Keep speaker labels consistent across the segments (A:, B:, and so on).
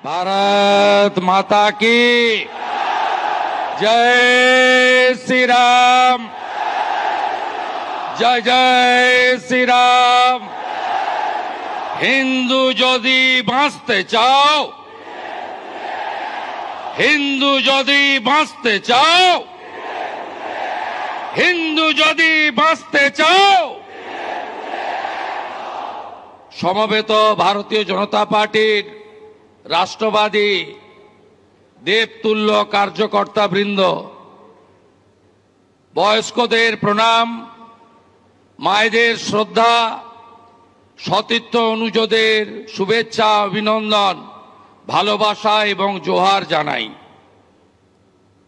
A: भारत माता की जय श्री राम, जय जय श्री राम। हिंदू যদি বাঁচতে চাও, হিন্দু যদি বাঁচতে চাও, হিন্দু যদি বাঁচতে চাও, সমবেত ভারতীয় জনতা পার্টির রাষ্ট্রবাদী দেবতুল্য কার্যকর্তা বৃন্দ, বয়স্কদের প্রণাম, মায়েদের শ্রদ্ধা, সতীর্থ অনুজদের শুভেচ্ছা, অভিনন্দন, ভালোবাসা এবং জোহার জানাই।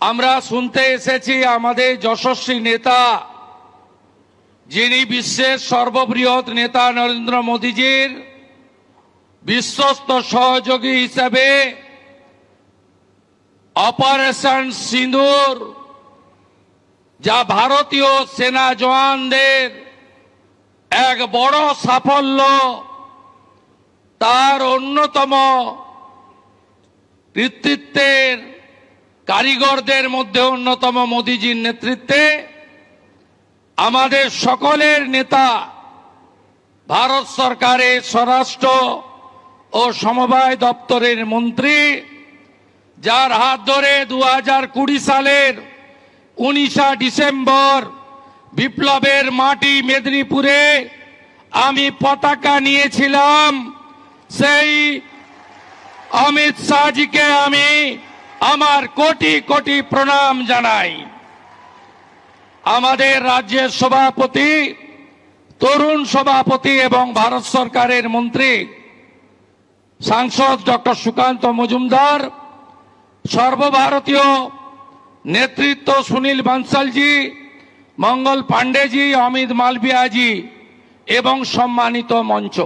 A: আমরা শুনতে এসেছি আমাদের যশস্বী নেতা, যিনি বিশ্বের সর্ববৃহৎ নেতা নরেন্দ্র মোদীজির বিশ্বস্ত সহযোগী হিসেবে অপারেশন সিঁদুর, যা ভারতীয় সেনা জওয়ানদের এক বড় সাফল্য, তার অন্যতম নেতৃত্বের কারিগরদের মধ্যে অন্যতম মোদীজির নেতৃত্বে আমাদের সকলের নেতা, ভারত সরকারের স্বরাষ্ট্র ও সমবায় দপ্তরের মন্ত্রী, যার হাত ধরে 2020 সালের 19 ডিসেম্বর বিপ্লবের মাটি মেদিনীপুরে আমি পতাকা নিয়েছিলাম, সেই অমিত শাহজিকে আমি আমার কোটি কোটি প্রণাম জানাই। আমাদের রাজ্যের সভাপতি, তরুণ সভাপতি এবং ভারত সরকারের মন্ত্রী সাংসদ ডক্টর সুকান্ত মজুমদার, সর্বভারতীয় নেতৃত্ব সুনীল বানসালজি, মঙ্গল পাণ্ডেজি, অমিত মালভিয়াজি এবং সম্মানিত মঞ্চ,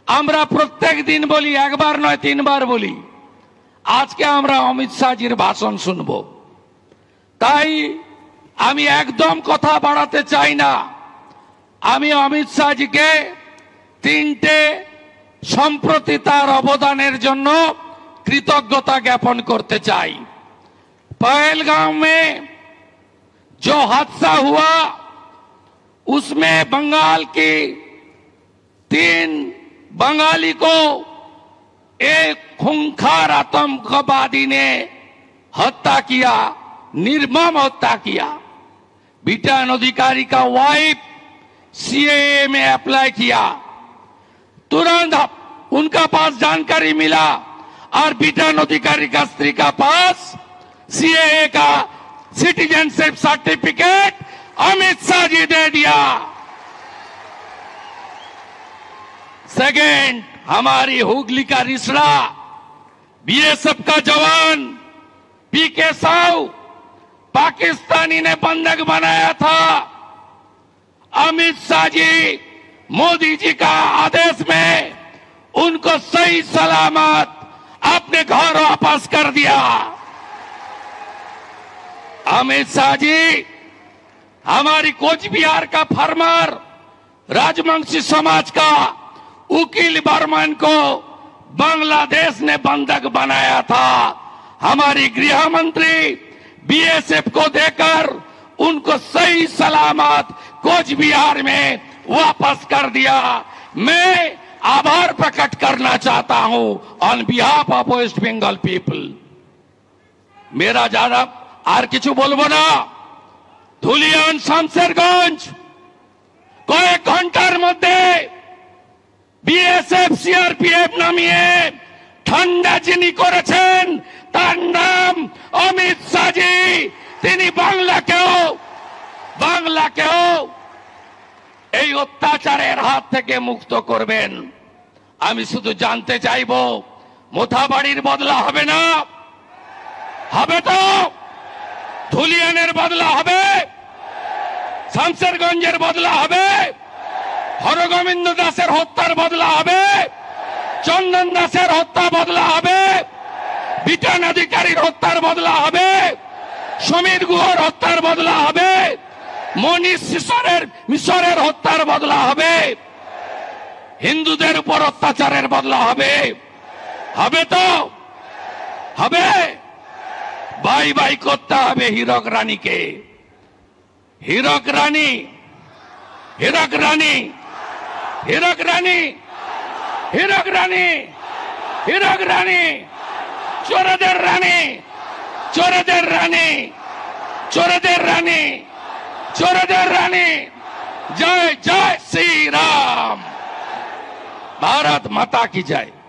A: আমরা প্রত্যেক দিন বলি, একবার নয় 3 বার বলি, আজকে আমরা অমিত শাহজির ভাষণ শুনব। তাই আমি একদম কথা বাড়াতে চাই না। আমি অমিত শাহজিকে 3টে সম্প্রতি তার অবদানের জন্য कृतज्ञता ज्ञापन करते चाই। पहलगाम में जो हादसा हुआ, उसमें बंगाल की 3 बंगाली को एक खूंखार आतंकवादी ने हत्या किया, निर्मम हत्या किया। बिटान अधिकारी का वाइफ सीएए में अप्लाई किया, तुरंत उनका पास जानकारी मिला और बिटान अधिकारी का स्त्री का पास सीएए का सिटीजनशिप सर्टिफिकेट अमित शाह जी दे दिया। सेकेंड, हमारी हुगली का रिसड़ा बीएसएफ का जवान पीके साहू पाकिस्तानी ने बंधक बनाया था। अमित शाह जी मोदी जी का आदेश में उनको सही सलामत अपने घर वापस कर दिया। अमित शाह जी हमारी कोच बिहार का फार्मर राजवंशी समाज का उकील बर्मन को बांग्लादेश ने बंधक बनाया था। हमारी गृह मंत्री बीएसएफ को देकर उनको सही सलामत कोच बिहार में वापस कर दिया। मैं आभार प्रकट करना चाहता हूं on behalf of West Bengal people. मेरा ज्यादा আর কিছু বলবো না। ধুলিয়ান শামসেরগঞ্জ কয়েক ঘন্টার মধ্যে বিএসএফ সিআরপিএফ নামিয়ে ঠান্ডা যিনি করেছেন তার নাম অমিত শাহজি। তিনি বাংলাকেও এই অত্যাচারের হাত থেকে মুক্ত করবেন। আমি শুধু জানতে চাইবো, মোথাবাড়ির বদলা হবে না? হবে তো? ধুলিয়ানের বদলা হবে? শামসেরগঞ্জের বদলা হবে? হরগোবিন্দ দাসের হত্যার বদলা হবে? চন্দন দাসের হত্যা বদলা হবে? বিটান অধিকারীর হত্যার বদলা হবে? সমীর গুহর হত্যার বদলা হবে? মনীষ মিশরের হত্যার বদলা হবে? হিন্দুদের উপর অত্যাচারের বদলা হবে? হবে তো? হবে? বাই বাই করতে হবে হীরক রানীকে। হীরক রানী, হীরক রানী, হীরক রানী, হীরক রানী, হীরক রানী, চোরদের রানী, চোরদের রানী, চোরদের রানী, চোরদের রানী। জয় জয় শ্রী রাম। भारत माता की जय।